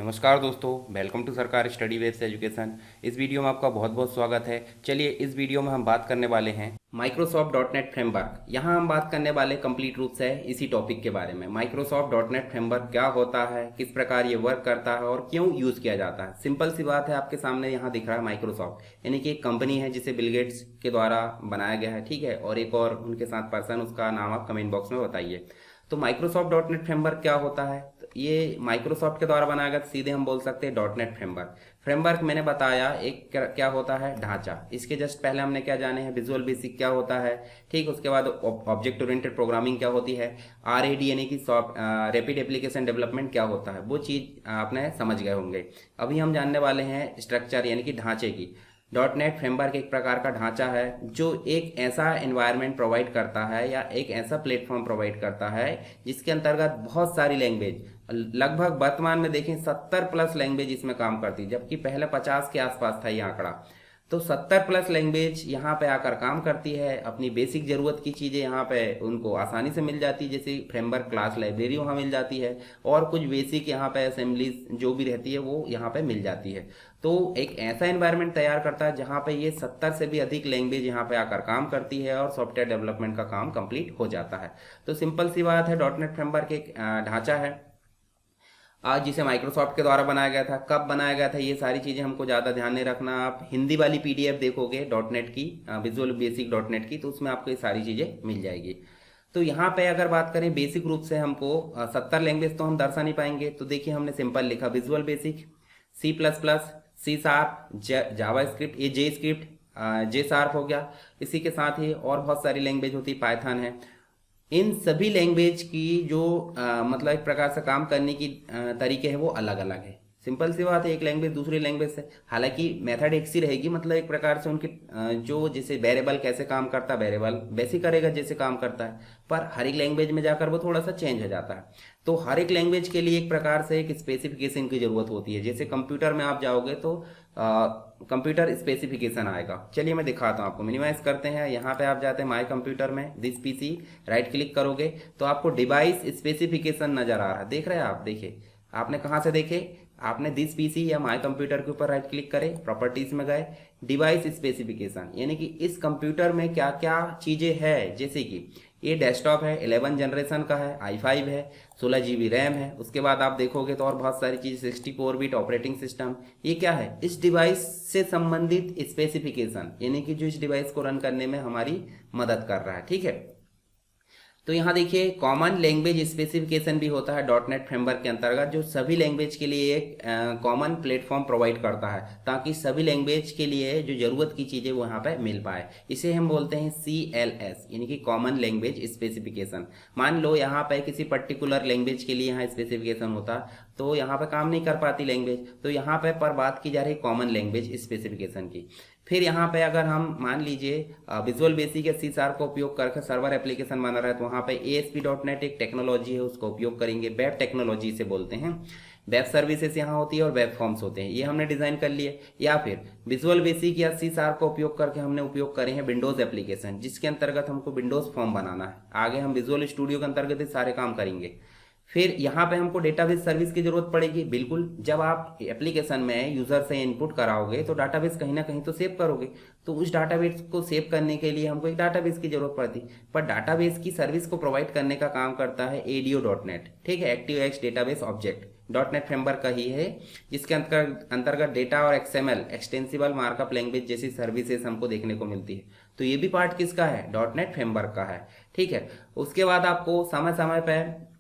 नमस्कार दोस्तों, welcome to सरकार स्टडी बेस्ड एजुकेशन। इस वीडियो में आपका बहुत बहुत स्वागत है। चलिए इस वीडियो में हम बात करने वाले हैं माइक्रोसॉफ्ट डॉट नेट फ्रेमवर्क। यहाँ हम बात करने वाले कंप्लीट रूप से इसी टॉपिक के बारे में। माइक्रोसॉफ्ट डॉट नेट फ्रेमवर्क क्या होता है, किस प्रकार ये वर्क करता है और क्यों यूज़ किया जाता है। सिंपल सी बात है, आपके सामने यहाँ दिख रहा है माइक्रोसॉफ्ट, यानी कि एक कंपनी है जिसे बिल गेट्स के द्वारा बनाया गया है, ठीक है। और एक और उनके साथ पर्सन, उसका नाम आप कमेंट बॉक्स में बताइए। तो माइक्रोसॉफ्ट डॉट नेट फ्रेमवर्क क्या होता है, तो ये माइक्रोसॉफ्ट के द्वारा बनाया गया, सीधे हम बोल सकते हैं डॉट नेट फ्रेमवर्क। फ्रेमवर्क मैंने बताया एक क्या होता है, ढांचा। इसके जस्ट पहले हमने क्या जाने हैं, विजुअल बेसिक क्या होता है, ठीक। उसके बाद ऑब्जेक्ट ओरिएंटेड प्रोग्रामिंग क्या होती है, आरएडी यानी कि रैपिड एप्लीकेशन डेवलपमेंट क्या होता है, वो चीज़ आपने समझ गए होंगे। अभी हम जानने वाले हैं स्ट्रक्चर यानी कि ढांचे की। डॉट नेट फ्रेमवर्क एक प्रकार का ढांचा है जो एक ऐसा एनवायरनमेंट प्रोवाइड करता है या एक ऐसा प्लेटफॉर्म प्रोवाइड करता है जिसके अंतर्गत बहुत सारी लैंग्वेज, लगभग वर्तमान में देखें 70+ लैंग्वेज इसमें काम करती है, जबकि पहले 50 के आसपास था ये आंकड़ा। तो 70+ लैंग्वेज यहाँ पे आकर काम करती है। अपनी बेसिक ज़रूरत की चीज़ें यहाँ पे उनको आसानी से मिल जाती है, जैसे फ्रेमवर्क क्लास लाइब्रेरी वहाँ मिल जाती है, और कुछ बेसिक यहाँ पे असेंबलीज जो भी रहती है वो यहाँ पे मिल जाती है। तो एक ऐसा एनवायरनमेंट तैयार करता है जहाँ पे ये 70 से भी अधिक लैंग्वेज यहाँ पे आकर काम करती है और सॉफ्टवेयर डेवलपमेंट का काम कंप्लीट हो जाता है। तो सिंपल सी बात है, डॉट नेट फ्रेमवर्क एक ढांचा है आज जिसे माइक्रोसॉफ्ट के द्वारा बनाया गया था। कब बनाया गया था ये सारी चीज़ें हमको ज़्यादा ध्यान नहीं रखना। आप हिंदी वाली पीडीएफ देखोगे डॉट नेट की, विजुअल बेसिक डॉट नेट की, तो उसमें आपको ये सारी चीज़ें मिल जाएगी। तो यहाँ पे अगर बात करें बेसिक रूप से, हमको 70 लैंग्वेज तो हम दर्शा नहीं पाएंगे। तो देखिए हमने सिंपल लिखा विजुअल बेसिक, C++, C#, जावा स्क्रिप्ट, ये जे स्क्रिप्ट, जे शार्प हो गया। इसी के साथ ही और बहुत सारी लैंग्वेज होती है, पाइथन है। इन सभी लैंग्वेज की जो मतलब एक प्रकार से काम करने की तरीके हैं वो अलग अलग है। सिंपल सी बात है, एक लैंग्वेज दूसरी लैंग्वेज से, हालांकि मेथड एक सी रहेगी, मतलब एक प्रकार से उनके जो जैसे वेरिएबल कैसे काम करता है, वेरिएबल वैसे करेगा जैसे काम करता है, पर हर एक लैंग्वेज में जाकर वो थोड़ा सा चेंज हो जाता है। तो हर एक लैंग्वेज के लिए एक प्रकार से एक स्पेसिफिकेशन की जरूरत होती है। जैसे कंप्यूटर में आप जाओगे तो कंप्यूटर स्पेसिफिकेशन आएगा। चलिए मैं दिखाता हूँ आपको। मिनिमाइज करते हैं, यहाँ पे आप जाते हैं माई कंप्यूटर में, दिस पीसी, राइट क्लिक करोगे तो आपको डिवाइस स्पेसिफिकेशन नजर आ रहा है। देख रहे हैं आप, देखिए आपने कहाँ से देखे, आपने दिस पीसी या माई कंप्यूटर के ऊपर राइट क्लिक करे, प्रॉपर्टीज में गए, डिवाइस स्पेसिफिकेशन, यानी कि इस कंप्यूटर में क्या क्या चीजें हैं। जैसे कि ये डेस्कटॉप है, 11 जनरेशन का है, i5 है, 16 GB रैम है। उसके बाद आप देखोगे तो और बहुत सारी चीज़, 64 बिट ऑपरेटिंग सिस्टम। ये क्या है, इस डिवाइस से संबंधित स्पेसिफिकेशन, यानी कि जो इस डिवाइस को रन करने में हमारी मदद कर रहा है, ठीक है। तो यहाँ देखिए कॉमन लैंग्वेज स्पेसिफिकेशन भी होता है डॉट नेट फ्रेमवर्क के अंतर्गत, जो सभी लैंग्वेज के लिए एक कॉमन प्लेटफॉर्म प्रोवाइड करता है, ताकि सभी लैंग्वेज के लिए जो जरूरत की चीज़ें वो यहाँ पे मिल पाए। इसे हम बोलते हैं CLS, यानी कि कॉमन लैंग्वेज स्पेसिफिकेशन। मान लो यहाँ पे किसी पर्टिकुलर लैंग्वेज के लिए यहाँ स्पेसिफिकेशन होता तो यहाँ पे काम नहीं कर पाती लैंग्वेज, तो यहाँ पे पर बात की जा रही कॉमन लैंग्वेज स्पेसिफिकेशन की। फिर यहाँ पे अगर हम मान लीजिए विजुअल बेसिक या C# का उपयोग करके सर्वर एप्लीकेशन बना रहा है, तो वहाँ पे ASP.NET एक टेक्नोलॉजी है, उसका उपयोग करेंगे। वेब टेक्नोलॉजी से बोलते हैं, वेब सर्विसेज यहाँ होती है और वेब फॉर्म्स होते हैं, ये हमने डिजाइन कर लिए। या फिर विजुअल बेसिक या C# का उपयोग करके हमने उपयोग करे हैं विंडोज एप्लीकेशन, जिसके अंतर्गत हमको विंडोज फॉर्म बनाना है। आगे हम विजुअल स्टूडियो के अंतर्गत ये सारे काम करेंगे। फिर यहाँ पे हमको डेटाबेस सर्विस की जरूरत पड़ेगी। बिल्कुल, जब आप एप्लीकेशन में यूजर से इनपुट कराओगे तो डाटाबेस कहीं ना कहीं तो सेव करोगे, तो उस डाटाबेस को सेव करने के लिए हमको एक डाटाबेस की जरूरत पड़ती। पर डाटाबेस की सर्विस को प्रोवाइड करने का काम करता है ADO.NET, ठीक है, ActiveX database object, dot net framework का ही है, जिसके अंतर्गत डेटा और XML एक्सटेंसिबल मार्कअप लैंग्वेज जैसी सर्विसेज हमको देखने को मिलती है। तो ये भी पार्ट किसका है, डॉट नेट फ्रेमवर्क का है, ठीक है। उसके बाद आपको समय समय पर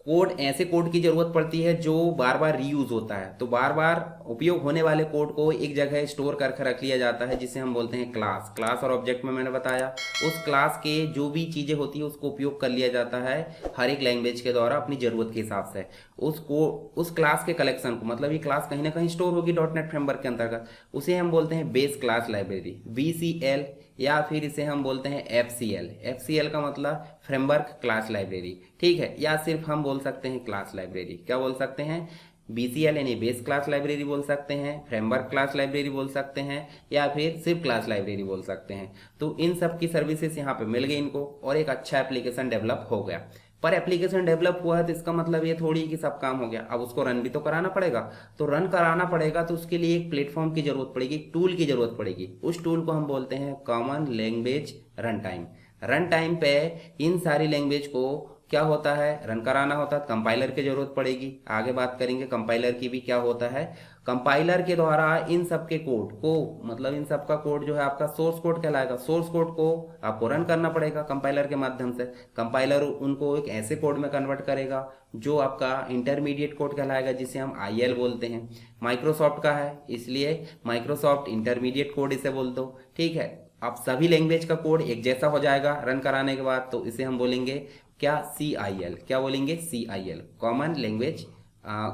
कोड, ऐसे कोड की जरूरत पड़ती है जो बार बार रीयूज होता है। तो बार बार उपयोग होने वाले कोड को एक जगह स्टोर करके रख लिया जाता है, जिसे हम बोलते हैं क्लास। क्लास और ऑब्जेक्ट में मैंने बताया, उस क्लास के जो भी चीजें होती है उसको उपयोग कर लिया जाता है हर एक लैंग्वेज के द्वारा अपनी जरूरत के हिसाब से। उस क्लास के कलेक्शन को, मतलब ये क्लास कहीं ना कहीं स्टोर होगी डॉट नेट फ्रेमवर्क के अंतर्गत, उसे हम बोलते हैं बेस क्लास लाइब्रेरी, BCL, या फिर इसे हम बोलते हैं FCL। FCL का मतलब फ्रेमवर्क क्लास लाइब्रेरी, ठीक है, या सिर्फ हम बोल सकते हैं क्लास लाइब्रेरी। क्या बोल सकते हैं, BCL यानी बेस क्लास लाइब्रेरी बोल सकते हैं, फ्रेमवर्क क्लास लाइब्रेरी बोल सकते हैं, या फिर सिर्फ क्लास लाइब्रेरी बोल सकते हैं। तो इन सब की सर्विसेज यहाँ पे मिल गई इनको, और एक अच्छा एप्लीकेशन डेवलप हो गया। पर एप्लीकेशन डेवलप हुआ है तो इसका मतलब ये थोड़ी कि सब काम हो गया, अब उसको रन भी तो कराना पड़ेगा। तो रन कराना पड़ेगा तो उसके लिए एक प्लेटफॉर्म की जरूरत पड़ेगी, एक टूल की जरूरत पड़ेगी। उस टूल को हम बोलते हैं common language run time. Run time पे इन सारी लैंग्वेज को क्या होता है, रन कराना होता है, कंपाइलर की जरूरत पड़ेगी। आगे बात करेंगे कंपाइलर की भी, क्या होता है कंपाइलर के द्वारा इन सब के कोड को, मतलब इन सब का कोड जो है आपका सोर्स कोड कहलाएगा। सोर्स कोड को आपको रन करना पड़ेगा कंपाइलर के माध्यम से। कंपाइलर उनको एक ऐसे कोड में कन्वर्ट करेगा जो आपका इंटरमीडिएट कोड कहलाएगा, जिसे हम IL बोलते हैं। माइक्रोसॉफ्ट का है इसलिए माइक्रोसॉफ्ट इंटरमीडिएट कोड इसे बोल दो, ठीक है। अब सभी लैंग्वेज का कोड एक जैसा हो जाएगा रन कराने के बाद, तो इसे हम बोलेंगे क्या, CIL। क्या बोलेंगे, CIL, common language,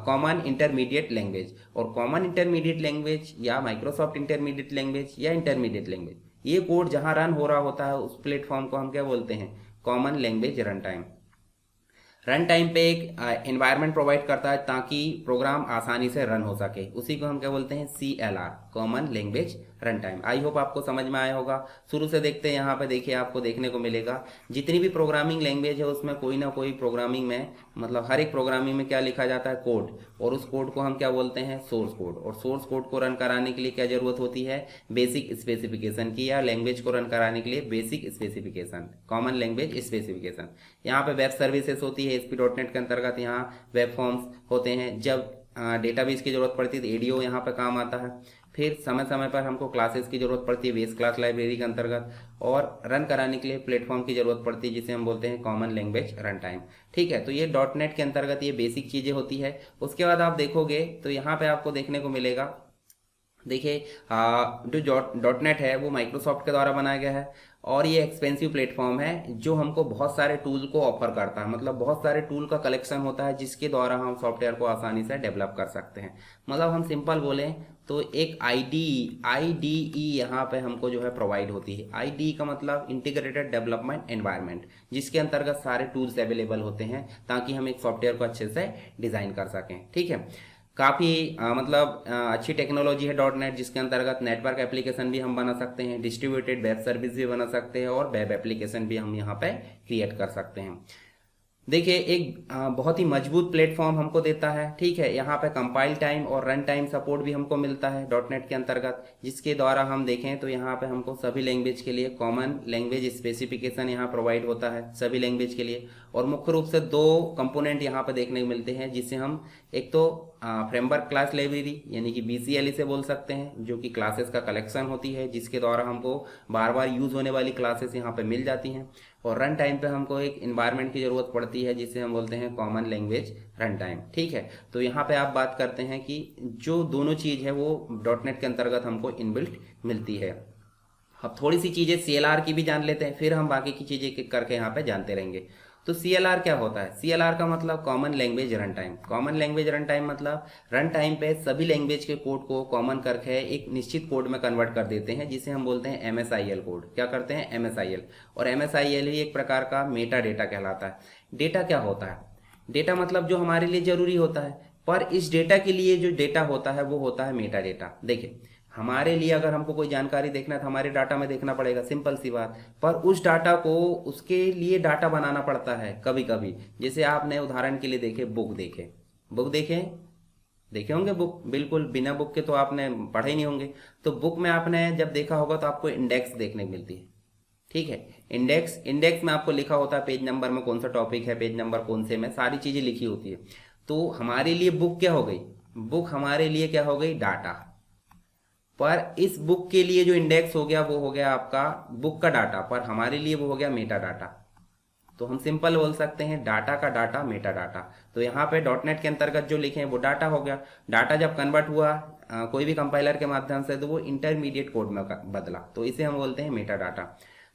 common intermediate language. और कॉमन इंटरमीडिएट लैंग्वेज या माइक्रोसॉफ्ट इंटरमीडिएट लैंग्वेज या इंटरमीडिएट लैंग्वेज, ये कोड जहां रन हो रहा होता है उस प्लेटफॉर्म को हम क्या बोलते हैं, common language run time. Run time पे एक एनवायरनमेंट प्रोवाइड करता है ताकि प्रोग्राम आसानी से रन हो सके, उसी को हम क्या बोलते हैं, CLR, common language run time. I hope आपको समझ में आया होगा। शुरू से देखते हैं, यहाँ पे देखिए आपको देखने को मिलेगा जितनी भी प्रोग्रामिंग लैंग्वेज है उसमें कोई ना कोई प्रोग्रामिंग में, मतलब हर एक प्रोग्रामिंग में क्या लिखा जाता है, कोड, और उस कोड को हम क्या बोलते हैं, सोर्स कोड। और सोर्स कोड को रन कराने के लिए क्या जरूरत होती है, बेसिक स्पेसिफिकेशन की, या लैंग्वेज को रन कराने के लिए basic specification, common language specification. यहाँ पे वेब सर्विसेज होती है ASP.NET के अंतर्गत, यहाँ वेब फॉर्म्स होते हैं। जब डेटाबेस की जरूरत पड़ती है तो ADO यहाँ पे काम आता है। फिर समय समय पर हमको क्लासेस की जरूरत पड़ती है बेस क्लास लाइब्रेरी के अंतर्गत, और रन कराने के लिए प्लेटफॉर्म की जरूरत पड़ती है जिसे हम बोलते हैं कॉमन लैंग्वेज रन टाइम, ठीक है। तो ये .NET के अंतर्गत ये बेसिक चीजें होती है। उसके बाद आप देखोगे तो यहाँ पे आपको देखने को मिलेगा, देखिए जो .NET है वो माइक्रोसॉफ्ट के द्वारा बनाया गया है, और ये एक्सपेंसिव प्लेटफॉर्म है जो हमको बहुत सारे टूल को ऑफर करता है। मतलब बहुत सारे टूल का कलेक्शन होता है जिसके द्वारा हम सॉफ्टवेयर को आसानी से डेवलप कर सकते हैं। मतलब हम सिंपल बोलें तो एक IDE यहाँ पे हमको जो है प्रोवाइड होती है। IDE का मतलब इंटीग्रेटेड डेवलपमेंट एनवायरनमेंट, जिसके अंतर्गत सारे टूल्स अवेलेबल होते हैं ताकि हम एक सॉफ्टवेयर को अच्छे से डिजाइन कर सकें, ठीक है। काफ़ी मतलब अच्छी टेक्नोलॉजी है .NET, जिसके अंतर्गत नेटवर्क एप्लीकेशन भी हम बना सकते हैं, डिस्ट्रीब्यूटेड वेब सर्विस भी बना सकते हैं, और वेब एप्लीकेशन भी हम यहाँ पे क्रिएट कर सकते हैं। देखिए एक बहुत ही मजबूत प्लेटफॉर्म हमको देता है, ठीक है। यहाँ पे कंपाइल टाइम और रन टाइम सपोर्ट भी हमको मिलता है .NET के अंतर्गत, जिसके द्वारा हम देखें तो यहाँ पे हमको सभी लैंग्वेज के लिए कॉमन लैंग्वेज स्पेसिफिकेशन यहाँ प्रोवाइड होता है सभी लैंग्वेज के लिए। और मुख्य रूप से दो कंपोनेंट यहाँ पे देखने को मिलते हैं, जिससे हम एक तो फ्रेमवर्क क्लास लाइब्रेरी यानी कि BCL से बोल सकते हैं, जो कि क्लासेस का कलेक्शन होती है, जिसके द्वारा हमको बार बार यूज होने वाली क्लासेस यहाँ पे मिल जाती हैं। और रन टाइम पे हमको एक इन्वायरमेंट की जरूरत पड़ती है जिसे हम बोलते हैं कॉमन लैंग्वेज रन टाइम, ठीक है। तो यहाँ पे आप बात करते हैं कि जो दोनों चीज है वो .NET के अंतर्गत हमको इनबिल्ट मिलती है। अब थोड़ी सी चीजें CLR की भी जान लेते हैं, फिर हम बाकी की चीजें करके यहाँ पे जानते रहेंगे। तो CLR क्या होता है, CLR का मतलब common language run time. Common language run time मतलब रन टाइम पे सभी लैंग्वेज के कोड को कॉमन करके एक निश्चित कोड में कन्वर्ट कर देते हैं, जिसे हम बोलते हैं MSIL कोड। क्या करते हैं, MSIL। और MSIL ही एक प्रकार का मेटा डेटा कहलाता है। डेटा क्या होता है, डेटा मतलब जो हमारे लिए जरूरी होता है, पर इस डेटा के लिए जो डेटा होता है वो होता है मेटा डेटा। देखिए हमारे लिए अगर हमको कोई जानकारी देखना है तो हमारे डाटा में देखना पड़ेगा, सिंपल सी बात। पर उस डाटा को उसके लिए डाटा बनाना पड़ता है कभी कभी। जैसे आपने उदाहरण के लिए देखे बुक देखे होंगे बुक, बिल्कुल बिना बुक के तो आपने पढ़े नहीं होंगे। तो बुक में आपने जब देखा होगा तो आपको इंडेक्स देखने को मिलती है, ठीक है। इंडेक्स में आपको लिखा होता है पेज नंबर में कौन सा टॉपिक है, पेज नंबर कौन से में, सारी चीजें लिखी होती है। तो हमारे लिए बुक क्या हो गई, बुक हमारे लिए क्या हो गई, डाटा। पर इस बुक के लिए जो इंडेक्स हो गया वो हो गया आपका बुक का डाटा, पर हमारे लिए वो हो गया मेटा डाटा। तो हम सिंपल बोल सकते हैं डाटा का डाटा मेटा डाटा। तो यहाँ पे .NET के अंतर्गत जो लिखे हैं वो डाटा हो गया। डाटा जब कन्वर्ट हुआ कोई भी कंपाइलर के माध्यम से तो वो इंटरमीडिएट कोड में बदला, तो इसे हम बोलते हैं मेटा डाटा।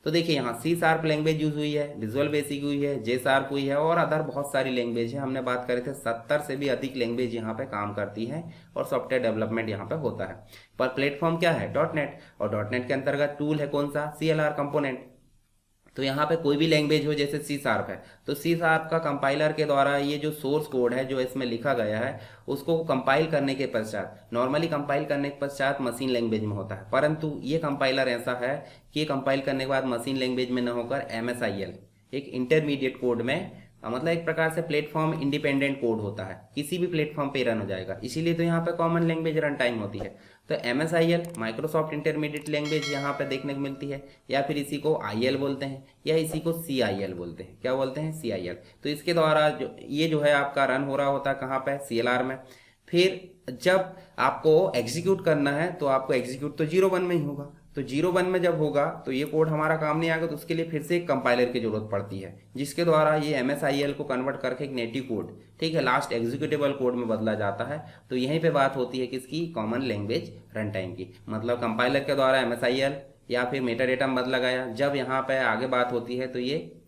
तो देखिए यहाँ C# लैंग्वेज यूज हुई है, विजुअल बेसिक हुई है, J# हुई है, और अदर बहुत सारी लैंग्वेज है। हमने बात करे थे 70 से भी अधिक लैंग्वेज यहाँ पे काम करती है और सॉफ्टवेयर डेवलपमेंट यहाँ पे होता है। पर प्लेटफॉर्म क्या है, .NET, और .NET के अंतर्गत टूल है कौन सा, CLR कंपोनेंट। तो यहाँ पे कोई भी लैंग्वेज हो जैसे C# है तो C# का कंपाइलर के द्वारा ये जो सोर्स कोड है जो इसमें लिखा गया है उसको कंपाइल करने के पश्चात, नॉर्मली कंपाइल करने के पश्चात मशीन लैंग्वेज में होता है, परंतु ये कंपाइलर ऐसा है कि ये कंपाइल करने के बाद मशीन लैंग्वेज में न होकर MSIL एक इंटरमीडिएट कोड में मतलब एक प्रकार से प्लेटफॉर्म इंडिपेंडेंट कोड होता है, किसी भी प्लेटफॉर्म पे रन हो जाएगा, इसीलिए तो यहाँ पे कॉमन लैंग्वेज रन टाइम होती है। तो MSIL माइक्रोसॉफ्ट इंटरमीडिएट लैंग्वेज यहाँ पे देखने को मिलती है, या फिर इसी को IL बोलते हैं, या इसी को CIL बोलते हैं। क्या बोलते हैं? CIL। तो इसके द्वारा जो है आपका रन हो रहा होता है कहाँ पे? CLR में। फिर जब आपको एग्जीक्यूट करना है तो आपको एग्जीक्यूट तो 0 1 में ही होगा, तो 0 1 में जब होगा तो ये कोड हमारा काम नहीं आएगा, तो उसके लिए फिर से एक कंपाइलर की जरूरत पड़ती है, जिसके द्वारा ये MSIL को कन्वर्ट करके एक नेटिव कोड, ठीक है, लास्ट एग्जीक्यूटेबल कोड में बदला जाता है। तो यहीं पे बात होती है किसकी? कॉमन लैंग्वेज रन टाइम की। मतलब कंपाइलर के द्वारा MSIL या फिर मेटा डेटा में बदला गया। जब यहाँ पे आगे बात होती है तो ये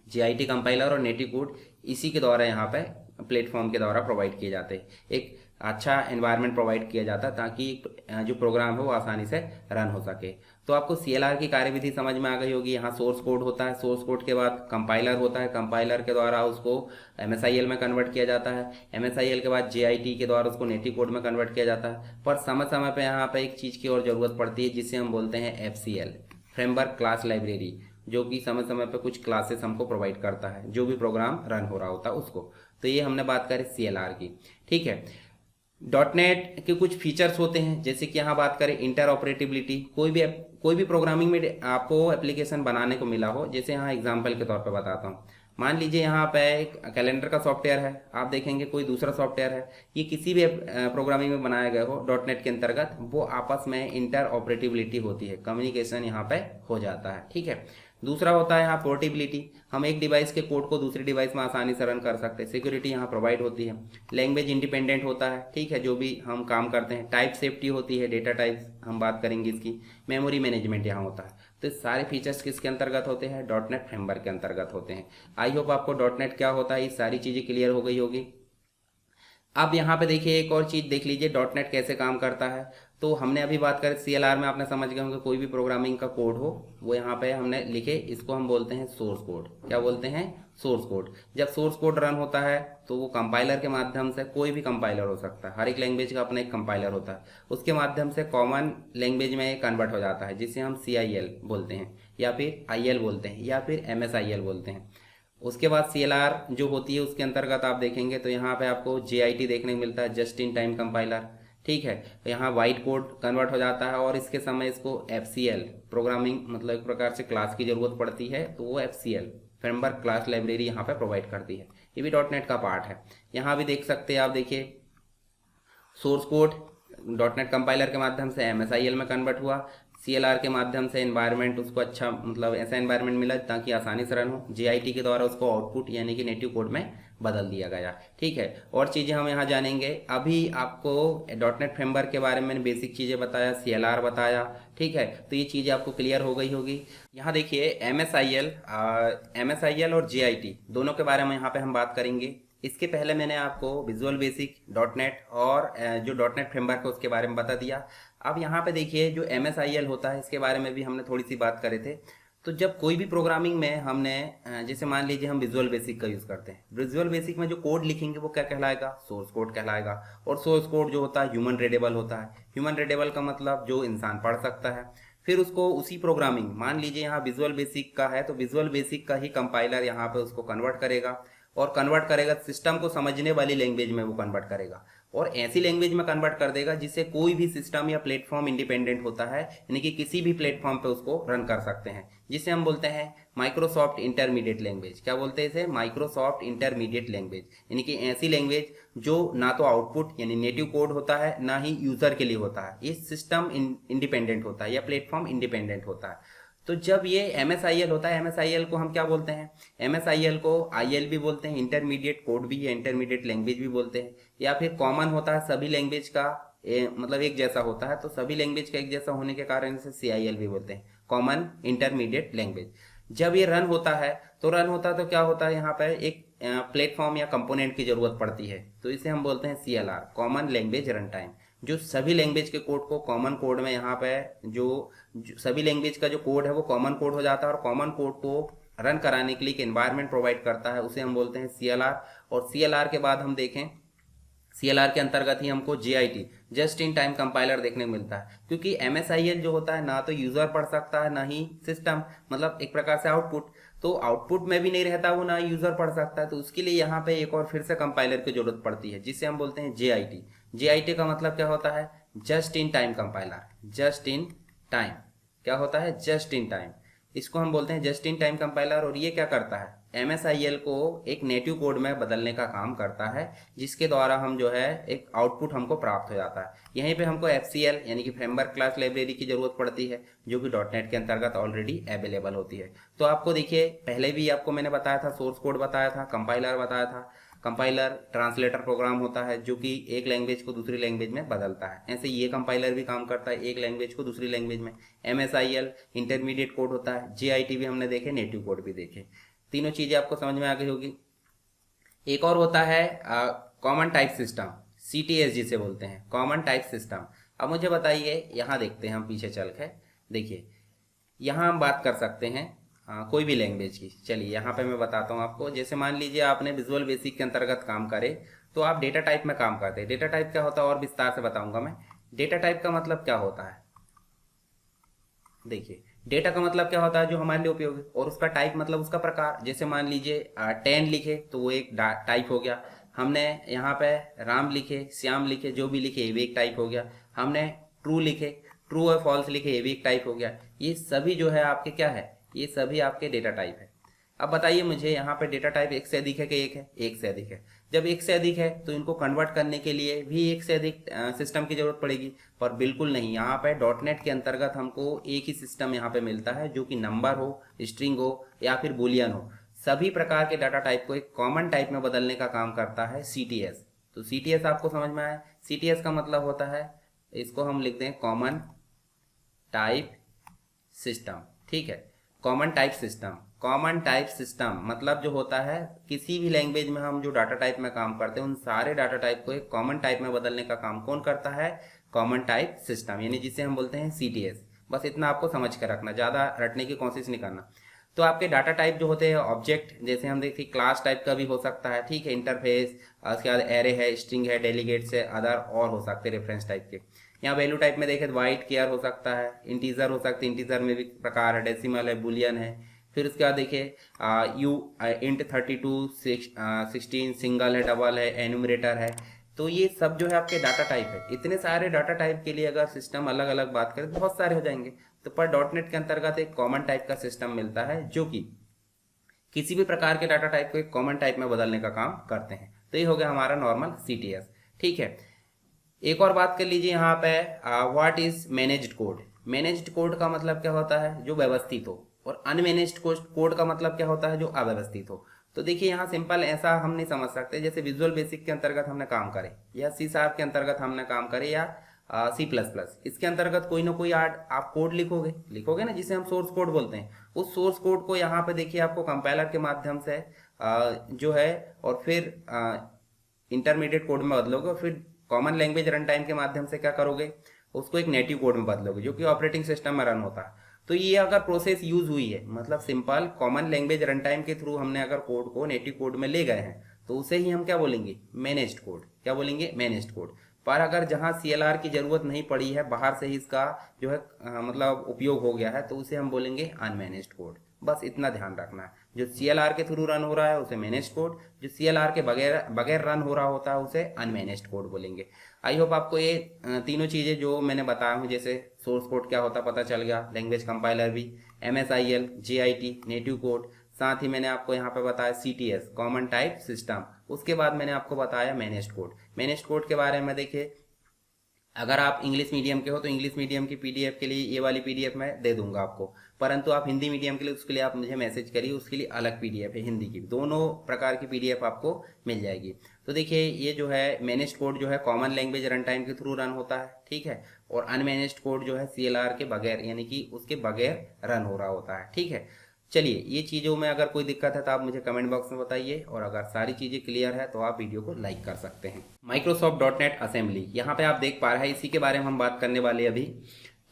JIT कंपाइलर और नेटिव कोड इसी के द्वारा यहाँ पे प्लेटफॉर्म के द्वारा प्रोवाइड किए जाते हैं। एक अच्छा एनवायरनमेंट प्रोवाइड किया जाता है ताकि जो प्रोग्राम है वो आसानी से रन हो सके। तो आपको CLR की कार्यविधि समझ में आ गई होगी। यहाँ सोर्स कोड होता है, सोर्स कोड के बाद कंपाइलर होता है, कंपाइलर के द्वारा उसको MSIL में कन्वर्ट किया जाता है, MSIL के बाद JIT के द्वारा उसको नेटिव कोड में कन्वर्ट किया जाता है। पर समय समय पर यहाँ पर एक चीज़ की और ज़रूरत पड़ती है जिसे हम बोलते हैं FCL, फ्रेमवर्क क्लास लाइब्रेरी, जो कि समय समय पे कुछ क्लासेस हमको प्रोवाइड करता है जो भी प्रोग्राम रन हो रहा होता है उसको। तो ये हमने बात करी CLR की, ठीक है। .NET के कुछ फीचर्स होते हैं, जैसे कि यहाँ बात करें इंटरऑपरेटिबिलिटी। कोई भी प्रोग्रामिंग में आपको एप्लीकेशन बनाने को मिला हो, जैसे यहाँ एग्जांपल के तौर पे बताता हूँ। मान लीजिए यहाँ पे एक कैलेंडर का सॉफ्टवेयर है, आप देखेंगे कोई दूसरा सॉफ्टवेयर है, ये किसी भी प्रोग्रामिंग में बनाया गया हो .NET के अंतर्गत, वो आपस में इंटरऑपरेटिबिलिटी होती है, कम्युनिकेशन यहाँ पे हो जाता है, ठीक है। दूसरा होता है यहाँ पोर्टेबिलिटी, हम एक डिवाइस के कोड को दूसरी डिवाइस में आसानी से रन कर सकते हैं। सिक्योरिटी यहाँ प्रोवाइड होती है। लैंग्वेज इंडिपेंडेंट होता है, ठीक है, जो भी हम काम करते हैं। टाइप सेफ्टी होती है, डेटा टाइप्स हम बात करेंगे इसकी। मेमोरी मैनेजमेंट यहाँ होता है। तो सारे फीचर्स किसके अंतर्गत होते हैं? .NET फ्रेमवर्क के अंतर्गत होते हैं। आई होप आपको .NET क्या होता है ये सारी चीज़ें क्लियर हो गई होगी। अब यहाँ पे देखिए एक और चीज़ देख लीजिए, .NET कैसे काम करता है। तो हमने अभी बात करें CLR में, आपने समझ गए होंगे कोई भी प्रोग्रामिंग का कोड हो वो यहाँ पे हमने लिखे, इसको हम बोलते हैं सोर्स कोड। क्या बोलते हैं? Source code. जब सोर्स कोड रन होता है तो वो कंपाइलर के माध्यम से, कोई भी कंपाइलर हो सकता है, हर एक लैंग्वेज का अपना एक कंपाइलर होता है, उसके माध्यम से कॉमन लैंग्वेज में कन्वर्ट हो जाता है, जिसे हम CIL बोलते हैं, या फिर IL बोलते हैं, या फिर MSIL बोलते हैं। उसके बाद CLR जो होती है उसके अंतर्गत आप देखेंगे तो यहाँ पे आपको JIT देखने को मिलता है, जस्ट इन टाइम कंपाइलर, ठीक है। यहाँ वाइट कोड कन्वर्ट हो जाता है, और इसके समय इसको FCL प्रोग्रामिंग, मतलब एक प्रकार से क्लास की जरूरत पड़ती है, तो वो FCL फ्रेमवर्क क्लास लाइब्रेरी यहाँ पे प्रोवाइड करती है। ये भी .NET का पार्ट है। यहाँ भी देख सकते हैं आप, देखिए सोर्स कोड .NET कंपाइलर के माध्यम से MSIL में कन्वर्ट हुआ, CLR के माध्यम से एनवायरनमेंट उसको अच्छा, मतलब ऐसा एनवायरनमेंट मिला ताकि आसानी से रन हो। JIT के द्वारा उसको आउटपुट यानी कि नेटिव कोड में बदल दिया गया, ठीक है। और चीज़ें हम यहाँ जानेंगे। अभी आपको .NET फ्रेमवर्क के बारे में मैंने बेसिक चीज़ें बताया, CLR बताया, ठीक है। तो ये चीज़ें आपको क्लियर हो गई होगी। यहाँ देखिए MSIL और JIT दोनों के बारे में यहाँ पे हम बात करेंगे। इसके पहले मैंने आपको विजुअल बेसिक .NET और जो .NET फ्रेमवर्क है उसके बारे में बता दिया। अब यहाँ पे देखिए जो MSIL होता है इसके बारे में भी हमने थोड़ी सी बात करे थे। तो जब कोई भी प्रोग्रामिंग में हमने, जैसे मान लीजिए हम विजुअल बेसिक का यूज़ करते हैं, विजुअल बेसिक में जो कोड लिखेंगे वो क्या कहलाएगा? सोर्स कोड कहलाएगा। और सोर्स कोड जो होता है ह्यूमन रीडेबल होता है। ह्यूमन रीडेबल का मतलब जो इंसान पढ़ सकता है। फिर उसको उसी प्रोग्रामिंग, मान लीजिए यहाँ विजुअल बेसिक का है तो विजुअल बेसिक का ही कंपाइलर यहाँ पे उसको कन्वर्ट करेगा, और कन्वर्ट करेगा सिस्टम को समझने वाली लैंग्वेज में वो कन्वर्ट करेगा, और ऐसी लैंग्वेज में कन्वर्ट कर देगा जिससे कोई भी सिस्टम या प्लेटफॉर्म इंडिपेंडेंट होता है, यानी कि किसी भी प्लेटफॉर्म पे उसको रन कर सकते हैं, जिसे हम बोलते हैं माइक्रोसॉफ्ट इंटरमीडिएट लैंग्वेज। क्या बोलते हैं इसे? माइक्रोसॉफ्ट इंटरमीडिएट लैंग्वेज, यानी कि ऐसी लैंग्वेज जो ना तो आउटपुट यानी नेटिव कोड होता है, ना ही यूजर के लिए होता है। ये सिस्टम इंडिपेंडेंट होता है या प्लेटफॉर्म इंडिपेंडेंट होता है। तो जब ये MSIL होता है, MSIL को हम क्या बोलते हैं? MSIL को IL भी बोलते हैं, इंटरमीडिएट कोड भी है, इंटरमीडिएट लैंग्वेज भी बोलते हैं, या फिर कॉमन होता है, सभी लैंग्वेज का मतलब एक जैसा होता है, तो सभी लैंग्वेज का एक जैसा होने के कारण इसे CIL भी बोलते हैं, कॉमन इंटरमीडिएट लैंग्वेज। जब ये रन होता है तो क्या होता है, यहाँ पर एक प्लेटफॉर्म या कंपोनेंट की जरूरत पड़ती है, तो इसे हम बोलते हैं CLR, common language run time. जो सभी लैंग्वेज के कोड को कॉमन कोड में, यहाँ पे जो सभी लैंग्वेज का जो कोड है वो कॉमन कोड हो जाता है, और कॉमन कोड को रन कराने के लिए एक एनवायरनमेंट प्रोवाइड करता है, उसे हम बोलते हैं CLR। और CLR के बाद हम देखें CLR के अंतर्गत ही हमको JIT just in time compiler देखने को मिलता है, क्योंकि MSIL जो होता है ना तो यूजर पढ़ सकता है ना ही सिस्टम, मतलब एक प्रकार से आउटपुट, तो आउटपुट में भी नहीं रहता वो, ना यूजर पढ़ सकता है। तो उसके लिए यहाँ पे एक और फिर से कंपाइलर की जरूरत पड़ती है, जिसे हम बोलते हैं JIT। JIT का मतलब क्या होता है? Just in time compiler. Just in time क्या होता है? जस्ट इन टाइम, इसको हम बोलते हैं जस्ट इन टाइम कंपाइलर। और ये क्या करता है? MSIL को एक नेटिव कोड में बदलने का काम करता है, जिसके द्वारा हम जो है एक आउटपुट हमको प्राप्त हो जाता है। यहीं पे हमको FCL यानी कि फ्रेमवर्क क्लास लाइब्रेरी की जरूरत पड़ती है, जो कि .NET के अंतर्गत ऑलरेडी अवेलेबल होती है। तो आपको देखिए, पहले भी आपको मैंने बताया था, सोर्स कोड बताया था, कंपाइलर बताया था। कंपाइलर ट्रांसलेटर प्रोग्राम होता है जो कि एक लैंग्वेज को दूसरी लैंग्वेज में बदलता है। ऐसे ये कंपाइलर भी काम करता है एक लैंग्वेज को दूसरी लैंग्वेज में। MSIL इंटरमीडिएट कोड होता है, JIT भी हमने देखे, नेटिव कोड भी देखे। तीनों चीजें आपको समझ में आ गई होगी। एक और होता है कॉमन टाइप सिस्टम, CTS जिसे बोलते हैं, कॉमन टाइप सिस्टम। अब मुझे बताइए, यहाँ देखते हैं हम पीछे चल के, देखिए यहाँ हम बात कर सकते हैं कोई भी लैंग्वेज की। चलिए यहाँ पे मैं बताता हूँ आपको। जैसे मान लीजिए आपने विजुअल बेसिक के अंतर्गत काम करे, तो आप डेटा टाइप में काम करते हैं। डेटा टाइप क्या होता है और विस्तार से बताऊंगा मैं। डेटा टाइप का मतलब क्या होता है? देखिए, डेटा का मतलब क्या होता है? जो हमारे लिए उपयोगी। और उसका टाइप मतलब उसका प्रकार। जैसे मान लीजिए 10 लिखे तो वो एक टाइप हो गया। हमने यहाँ पे राम लिखे, श्याम लिखे, जो भी लिखे ये भी एक टाइप हो गया। हमने ट्रू लिखे, ट्रू और फॉल्स लिखे, ये भी एक टाइप हो गया। ये सभी जो है आपके क्या है? ये सभी आपके डेटा टाइप है। अब बताइए मुझे, यहाँ पे डेटा टाइप एक से अधिक है कि एक है? एक से अधिक है। जब एक से अधिक है तो इनको कन्वर्ट करने के लिए भी एक से अधिक सिस्टम की जरूरत पड़ेगी, पर बिल्कुल नहीं। यहाँ पे .NET के अंतर्गत हमको एक ही सिस्टम यहाँ पे मिलता है, जो कि नंबर हो, स्ट्रिंग हो या फिर बुलियन हो। सभी प्रकार के डाटा टाइप को एक कॉमन टाइप में बदलने का काम करता है CTS। तो CTS आपको समझ में आया? CTS का मतलब होता है, इसको हम लिखते हैं कॉमन टाइप सिस्टम। ठीक है, common type system. Common type system मतलब जो होता है, किसी भी लैंग्वेज में हम जो डाटा टाइप में काम करते हैं, उन सारे डाटा टाइप को एक कॉमन टाइप में बदलने का काम कौन करता है? कॉमन टाइप सिस्टम, यानी जिसे हम बोलते हैं CTS। बस इतना आपको समझ कर रखना, ज़्यादा रटने की कोशिश नहीं करना। तो आपके डाटा टाइप जो होते हैं ऑब्जेक्ट, जैसे हम देखते हैं क्लास टाइप का भी हो सकता है, ठीक है, इंटरफेस, उसके बाद एरे है, स्ट्रिंग है, डेलीगेट्स है, अदर और हो सकते हैं रेफरेंस टाइप के। यहाँ वैल्यू टाइप में देखें तो वाइट केयर हो सकता है, इंटीजर हो सकते हैं, इंटीजर में भी प्रकार है, डेसिमल है, बुलियन है। फिर उसके बाद देखिए इंट 32, 16, सिंगल है, डबल है, एनुमरेटर है। तो ये सब जो है आपके डाटा टाइप है। इतने सारे डाटा टाइप के लिए अगर सिस्टम अलग अलग बात करें तो बहुत सारे हो जाएंगे। तो पर .NET के अंतर्गत एक कॉमन टाइप का सिस्टम मिलता है, जो कि किसी भी प्रकार के डाटा टाइप को एक कॉमन टाइप में बदलने का काम करते हैं। तो ये हो गया हमारा नॉर्मल CTS। ठीक है, एक और बात कर लीजिए यहाँ पे, what is managed code. Managed code का मतलब क्या होता है? जो व्यवस्थित हो। और अनमैनेज्ड कोड का मतलब क्या होता है? जो अव्यवस्थित हो। तो देखिए यहाँ सिंपल ऐसा हम नहीं समझ सकते, जैसे विजुअल बेसिक के अंतर्गत हमने काम करे, या C# के अंतर्गत हमने काम करे, या C++, इसके अंतर्गत कोई ना कोई आप कोड लिखोगे ना, जिसे हम सोर्स कोड बोलते हैं। उस सोर्स कोड को यहाँ पे देखिए आपको कंपाइलर के माध्यम से जो है, और फिर इंटरमीडिएट कोड में बदलोगे, और फिर कॉमन लैंग्वेज रन टाइम के माध्यम से क्या करोगे? उसको एक नेटिव कोड में बदलोगे, जो कि ऑपरेटिंग सिस्टम में रन होता है। तो ये अगर प्रोसेस यूज हुई है, मतलब simple common language run time के थ्रू हमने अगर कोड को नेटिव कोड में ले गए हैं, तो उसे ही हम क्या बोलेंगे? Managed code. क्या बोलेंगे? Managed code. पर अगर जहां CLR की जरूरत नहीं पड़ी है, बाहर से ही इसका जो है मतलब उपयोग हो गया है, तो उसे हम बोलेंगे अनमैनेज्ड कोड। बस इतना ध्यान रखना है। जो CLR के थ्रू रन हो रहा है उसे मैनेज्ड कोड, जो CLR के बगैर रन हो रहा होता है उसे अनमैनेज्ड कोड बोलेंगे। आई होप आपको ये तीनों चीज़ें जो मैंने बताया हूँ, जैसे सोर्स कोड क्या होता पता चल गया, लैंग्वेज कंपाइलर भी, MSIL, JIT, नेटिव कोड, साथ ही मैंने आपको यहाँ पे बताया CTS, कॉमन टाइप सिस्टम। उसके बाद मैंने आपको बताया मैनेज्ड कोड। मैनेज्ड कोड के बारे में देखिए, अगर आप इंग्लिश मीडियम के हो तो इंग्लिश मीडियम की PDF के लिए ये वाली PDF मैं दे दूंगा आपको, परंतु आप हिंदी मीडियम के लिए, उसके लिए आप मुझे मैसेज करिए, उसके लिए अलग PDF है, हिंदी की। दोनों प्रकार की PDF आपको मिल जाएगी। तो देखिए ये जो है मैनेज्ड कोड जो है कॉमन लैंग्वेज रन टाइम के थ्रू रन होता है, ठीक है, और अनमैनेज्ड कोड जो है CLR के बगैर, यानी कि उसके बगैर रन हो रहा होता है। ठीक है, चलिए ये चीज़ों में अगर कोई दिक्कत है तो आप मुझे कमेंट बॉक्स में बताइए, और अगर सारी चीज़ें क्लियर है तो आप वीडियो को लाइक कर सकते हैं। माइक्रोसॉफ्ट .NET असेंबली यहाँ पे आप देख पा रहे हैं, इसी के बारे में हम बात करने वाले अभी।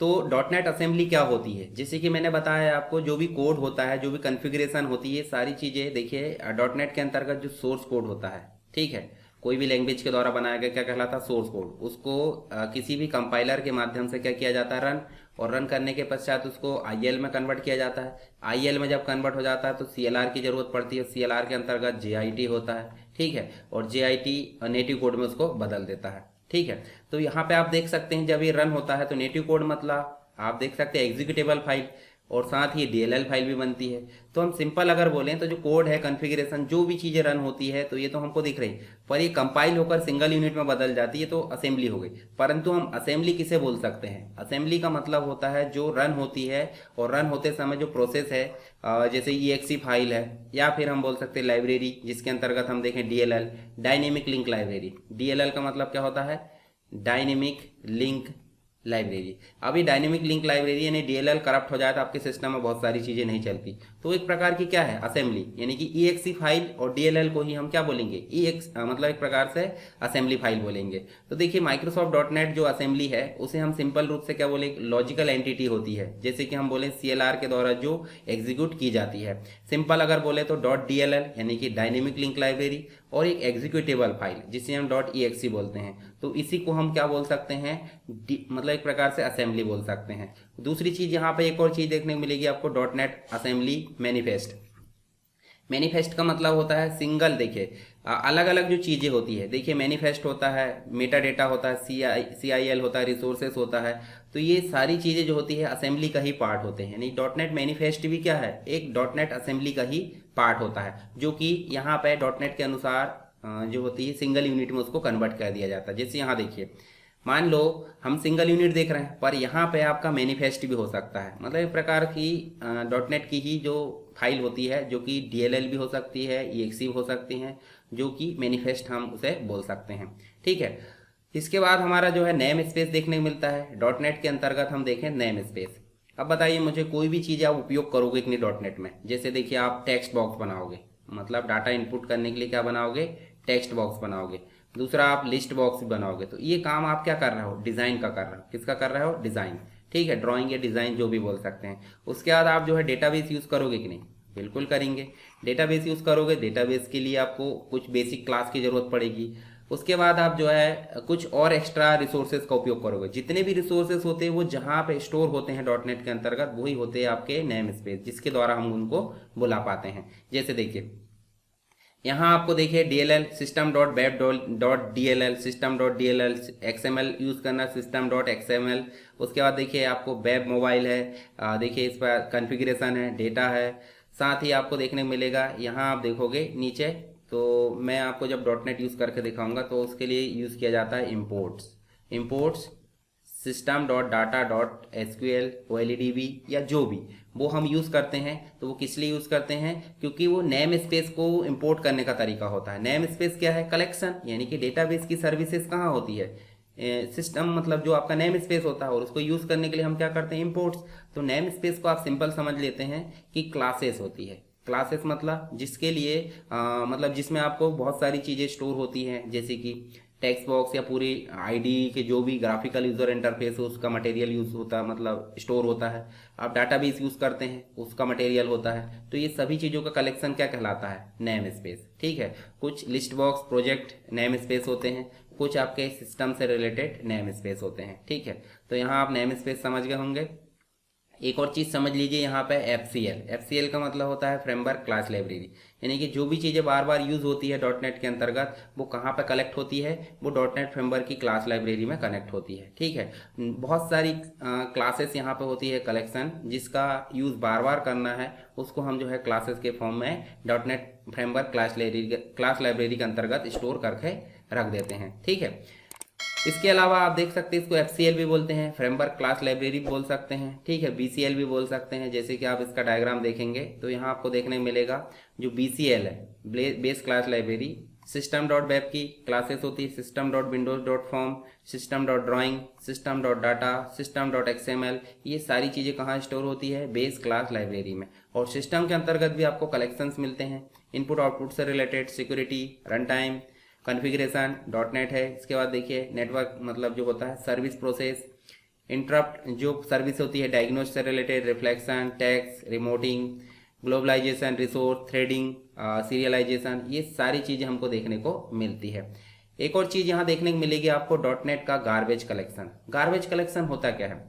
तो .NET असेंबली क्या होती है? जैसे कि मैंने बताया आपको, जो भी कोड होता है, जो भी कॉन्फ़िगरेशन होती है, सारी चीज़ें देखिए .NET के अंतर्गत जो सोर्स कोड होता है, ठीक है, कोई भी लैंग्वेज के द्वारा बनाया गया क्या कहलाता है, सोर्स कोड। उसको किसी भी कंपाइलर के माध्यम से क्या किया जाता है, रन, और रन करने के पश्चात उसको आईएल में कन्वर्ट किया जाता है। आईएल में जब कन्वर्ट हो जाता है तो सीएलआर की जरूरत पड़ती है, सीएलआर के अंतर्गत जेआईटी होता है, ठीक है, और जेआईटी नेटिव कोड में उसको बदल देता है, ठीक है। तो यहाँ पे आप देख सकते हैं जब ये रन होता है तो नेटिव कोड मतलब आप देख सकते हैं एग्जीक्यूटेबल फाइल, और साथ ही डीएलएल फाइल भी बनती है। तो हम सिंपल अगर बोलें तो जो कोड है, कॉन्फ़िगरेशन, जो भी चीज़ें रन होती है तो ये तो हमको दिख रही, पर ये कंपाइल होकर सिंगल यूनिट में बदल जाती है तो असेंबली हो गई। परंतु हम असेंबली किसे बोल सकते हैं, असेंबली का मतलब होता है जो रन होती है और रन होते समय जो प्रोसेस है, जैसे EXE फाइल है, या फिर हम बोल सकते हैं लाइब्रेरी, जिसके अंतर्गत हम देखें DLL, dynamic link library. DLL का मतलब क्या होता है, डायनेमिक लिंक लाइब्रेरी। अभी डायनेमिक लिंक लाइब्रेरी यानी डीएलएल करप्ट हो जाए तो आपके सिस्टम में बहुत सारी चीज़ें नहीं चलती, तो एक प्रकार की क्या है, असेंबली, यानी कि EXE फाइल और डीएलएल को ही हम क्या बोलेंगे, मतलब एक प्रकार से असेंबली फाइल बोलेंगे। तो देखिए माइक्रोसॉफ्ट .NET जो असेंबली है उसे हम सिंपल रूप से क्या बोले, लॉजिकल एंटिटी होती है, जैसे कि हम बोले CLR के द्वारा जो एग्जीक्यूट की जाती है। सिंपल अगर बोले तो .dll यानी कि डायनेमिक लिंक लाइब्रेरी, और एक एग्जीक्यूटेबल फाइल जिसे हम .exe बोलते हैं, तो इसी को हम क्या बोल सकते हैं, मतलब एक प्रकार से असेंबली बोल सकते हैं। दूसरी चीज यहाँ पे एक और चीज देखने को मिलेगी आपको, .NET असेंबली मैनिफेस्ट। मैनिफेस्ट का मतलब होता है सिंगल, देखिए अलग अलग जो चीज़ें होती है, देखिए मैनिफेस्ट होता है, मेटा डेटा होता है, CIL होता है, रिसोर्सेस होता है, तो ये सारी चीज़ें जो होती है असेंबली का ही पार्ट होते हैं। यानी .NET मैनिफेस्ट भी क्या है, एक .NEट असेंबली का ही पार्ट होता है, जो कि यहाँ पे .NEट के अनुसार जो होती है सिंगल यूनिट में उसको कन्वर्ट कर दिया जाता है। जैसे यहाँ देखिए, मान लो हम सिंगल यूनिट देख रहे हैं, पर यहाँ पे आपका मैनिफेस्ट भी हो सकता है, मतलब एक प्रकार की .NEट की ही जो फाइल होती है, जो कि DLL भी हो सकती है, EXE भी हो सकती हैं, जो कि मैनिफेस्ट हम उसे बोल सकते हैं, ठीक है। इसके बाद हमारा जो है नेम स्पेस देखने को मिलता है .NEट के अंतर्गत। हम देखें नेम स्पेस, अब बताइए मुझे कोई भी चीज़ आप उपयोग करोगे कि नहीं .NEट में, जैसे देखिए आप टेक्स्ट बॉक्स बनाओगे, मतलब डाटा इनपुट करने के लिए क्या बनाओगे, टेक्स्ट बॉक्स बनाओगे। दूसरा आप लिस्ट बॉक्स बनाओगे, तो ये काम आप क्या कर रहे हो, डिज़ाइन का कर रहे हो, किसका कर रहे हो, डिज़ाइन, ठीक है, ड्राइंग या डिज़ाइन जो भी बोल सकते हैं। उसके बाद आप जो है डेटाबेस यूज़ करोगे कि नहीं, बिल्कुल करेंगे। डेटाबेस यूज़ करोगे, डेटाबेस के लिए आपको कुछ बेसिक क्लास की ज़रूरत पड़ेगी। उसके बाद आप जो है कुछ और एक्स्ट्रा रिसोर्सेज का उपयोग करोगे। जितने भी रिसोर्सेज होते हैं वो जहाँ पे स्टोर होते हैं .NEट के अंतर्गत, वही होते हैं आपके नेम स्पेस, जिसके द्वारा हम उनको बुला पाते हैं। जैसे देखिए यहाँ आपको देखिए DLL system.web.dll, system.dll, XML use करना, system.xml। उसके बाद देखिए आपको वेब मोबाइल है, देखिए इस पर कॉन्फ़िगरेशन है, डेटा है, साथ ही आपको देखने को मिलेगा यहाँ आप देखोगे नीचे, तो मैं आपको जब .NEट यूज़ करके दिखाऊंगा तो उसके लिए यूज़ किया जाता है इम्पोर्ट्स system.data.sql, OLEDB या जो भी वो हम यूज़ करते हैं, तो वो किस लिए यूज़ करते हैं, क्योंकि वो नेम स्पेस को इंपोर्ट करने का तरीका होता है। नेम स्पेस क्या है, कलेक्शन, यानी कि डेटाबेस की सर्विसेज कहाँ होती है, सिस्टम, मतलब जो आपका नेम स्पेस होता है, और उसको यूज़ करने के लिए हम क्या करते हैं, इंपोर्ट्स। तो नेम स्पेस को आप सिंपल समझ लेते हैं कि क्लासेस होती है। क्लासेस मतलब जिसके लिए मतलब जिसमें आपको बहुत सारी चीज़ें स्टोर होती हैं, जैसे कि टेक्स्ट बॉक्स या पूरी आईडी के जो भी ग्राफिकल यूजर इंटरफेस है उसका मटेरियल यूज होता है, मतलब स्टोर होता है। आप डाटाबेस यूज करते हैं, उसका मटेरियल होता है। तो ये सभी चीज़ों का कलेक्शन क्या कहलाता है, नेम स्पेस, ठीक है। कुछ list box project name space होते हैं, कुछ आपके सिस्टम से रिलेटेड नेम स्पेस होते हैं, ठीक है। तो यहाँ आप नेम स्पेस समझ गए होंगे। एक और चीज़ समझ लीजिए यहाँ पे FCL का मतलब होता है फ्रेमवर्क क्लास लाइब्रेरी, यानी कि जो भी चीज़ें बार बार यूज़ होती है .NEट के अंतर्गत वो कहाँ पे कलेक्ट होती है, वो .NEट फ्रेमवर्क की क्लास लाइब्रेरी में कनेक्ट होती है, ठीक है। बहुत सारी क्लासेस यहाँ पे होती है, कलेक्शन जिसका यूज़ बार बार करना है उसको हम जो है क्लासेस के फॉर्म में .NEट फ्रेमवर्क क्लास लाइब्रेरी के अंतर्गत स्टोर करके रख देते हैं, ठीक है। इसके अलावा आप देख सकते हैं इसको FCL भी बोलते हैं, फ्रेमवर्क क्लास लाइब्रेरी बोल सकते हैं, ठीक है। BCL भी बोल सकते हैं, जैसे कि आप इसका डायग्राम देखेंगे तो यहाँ आपको देखने मिलेगा जो BCL है, बेस क्लास लाइब्रेरी, system.web की क्लासेस होती है, system.windows.form, system.drawing, system.data, system.xml, ये सारी चीज़ें कहाँ स्टोर होती है, बेस क्लास लाइब्रेरी में। और सिस्टम के अंतर्गत भी आपको कलेक्शंस मिलते हैं, इनपुट आउटपुट से related, security, run time, configuration .NET है। इसके बाद देखिए नेटवर्क मतलब जो होता है, सर्विस प्रोसेस, इंटरप्ट जो सर्विस होती है, डायग्नोस से related, reflection, text, remoting, globalization, resource, threading, serialization, ये सारी चीज़ें हमको देखने को मिलती है। एक और चीज़ यहाँ देखने को मिलेगी आपको, डॉट नेट का गार्बेज कलेक्शन। गार्बेज कलेक्शन होता क्या है?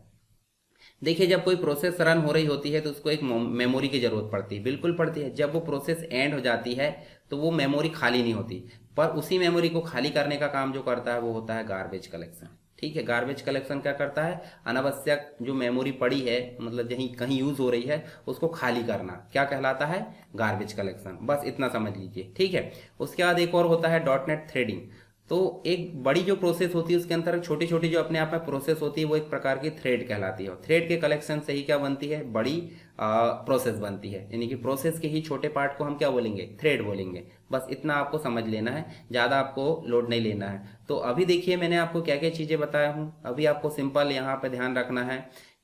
देखिए, जब कोई प्रोसेस रन हो रही होती है तो उसको एक मेमोरी की जरूरत पड़ती है, बिल्कुल पड़ती है। जब वो प्रोसेस एंड हो जाती है तो वो मेमोरी खाली नहीं होती, पर उसी मेमोरी को खाली करने का काम जो करता है वो होता है गार्बेज कलेक्शन। ठीक है, गार्बेज कलेक्शन क्या करता है? अनावश्यक जो मेमोरी पड़ी है, मतलब जहीं कहीं यूज हो रही है, उसको खाली करना क्या कहलाता है? Garbage collection. बस इतना समझ लीजिए। ठीक है, उसके बाद एक और होता है डॉट नेट थ्रेडिंग। तो एक बड़ी जो प्रोसेस होती है उसके अंदर छोटी छोटी जो अपने आप में प्रोसेस होती है वो एक प्रकार की थ्रेड कहलाती है। थ्रेड के कलेक्शन से ही क्या बनती है? बड़ी प्रोसेस बनती है। यानी कि प्रोसेस के ही छोटे पार्ट को हम क्या बोलेंगे? थ्रेड बोलेंगे। बस इतना आपको समझ लेना है, ज़्यादा आपको लोड नहीं लेना है। तो अभी देखिए मैंने आपको क्या क्या चीज़ें बताया हूँ। अभी आपको सिंपल यहाँ पे ध्यान रखना है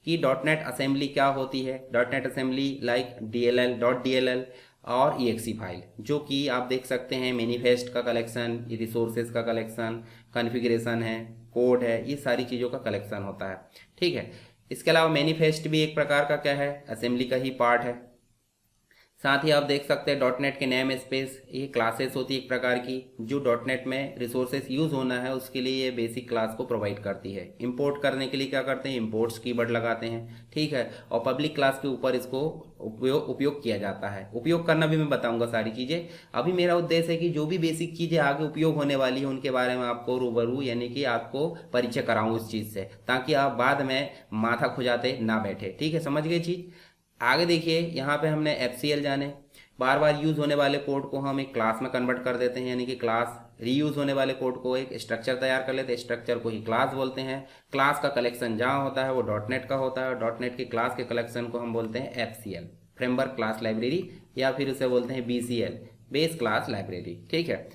कि डॉट नेट असेंबली क्या होती है। Dot net assembly like DLL, .dll और EXE फाइल, जो कि आप देख सकते हैं मैनिफेस्ट का कलेक्शन, रिसोर्सेज का कलेक्शन, कॉन्फ़िगरेशन है, कोड है, ये सारी चीज़ों का कलेक्शन होता है। ठीक है, इसके अलावा मैनिफेस्ट भी एक प्रकार का क्या है? असेंबली का ही पार्ट है। साथ ही आप देख सकते हैं डॉट नेट के नेम स्पेस, ये क्लासेस होती है एक प्रकार की, जो डॉट नेट में रिसोर्सेस यूज होना है उसके लिए ये बेसिक क्लास को प्रोवाइड करती है। इंपोर्ट करने के लिए क्या करते हैं? इंपोर्ट्स कीवर्ड लगाते हैं। ठीक है, और पब्लिक क्लास के ऊपर इसको उपयोग किया जाता है। उपयोग करना भी मैं बताऊंगा सारी चीज़ें। अभी मेरा उद्देश्य है कि जो भी बेसिक चीज़ें आगे उपयोग होने वाली है उनके बारे में आपको रूबरू, यानी कि आपको परिचय कराऊं उस चीज़ से, ताकि आप बाद में माथा खुजाते ना बैठे। ठीक है, समझ गए चीज़? आगे देखिए, यहाँ पे हमने FCL जाने, बार बार यूज होने वाले कोड को हम एक क्लास में कन्वर्ट कर देते हैं, यानी कि क्लास रीयूज होने वाले कोड को एक स्ट्रक्चर तैयार कर लेते हैं, स्ट्रक्चर को ही क्लास बोलते हैं। क्लास का कलेक्शन जहाँ होता है वो डॉट नेट का होता है, और डॉट नेट के क्लास के कलेक्शन को हम बोलते हैं FCL, फ्रेमवर्क क्लास लाइब्रेरी, या फिर उसे बोलते हैं BCL, बेस क्लास लाइब्रेरी। ठीक है,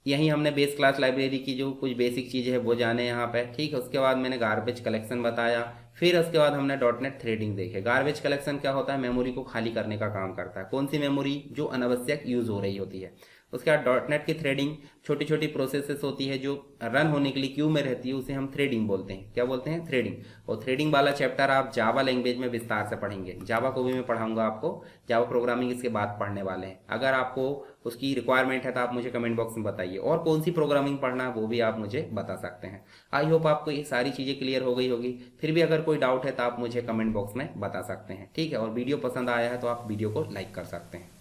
यही हमने बेस क्लास लाइब्रेरी की जो कुछ बेसिक चीज़ें है वो जाने यहाँ पे। ठीक है, उसके बाद मैंने गार्बेज कलेक्शन बताया, फिर उसके बाद हमने डॉट नेट थ्रेडिंग देखे। गार्बेज कलेक्शन क्या होता है? मेमोरी को खाली करने का काम करता है। कौन सी मेमोरी? जो अनावश्यक यूज हो रही होती है। उसके बाद डॉट नेट की थ्रेडिंग, छोटी छोटी प्रोसेसेस होती है जो रन होने के लिए क्यू में रहती है, उसे हम थ्रेडिंग बोलते हैं। क्या बोलते हैं? थ्रेडिंग। और थ्रेडिंग वाला चैप्टर आप जावा लैंग्वेज में विस्तार से पढ़ेंगे। जावा को भी मैं पढ़ाऊंगा आपको, जावा प्रोग्रामिंग इसके बाद पढ़ने वाले हैं। अगर आपको उसकी रिक्वायरमेंट है तो आप मुझे कमेंट बॉक्स में बताइए, और कौन सी प्रोग्रामिंग पढ़ना है वो भी आप मुझे बता सकते हैं। आई होप आपको ये सारी चीज़ें क्लियर हो गई होगी। फिर भी अगर कोई डाउट है तो आप मुझे कमेंट बॉक्स में बता सकते हैं। ठीक है, और वीडियो पसंद आया है तो आप वीडियो को लाइक कर सकते हैं।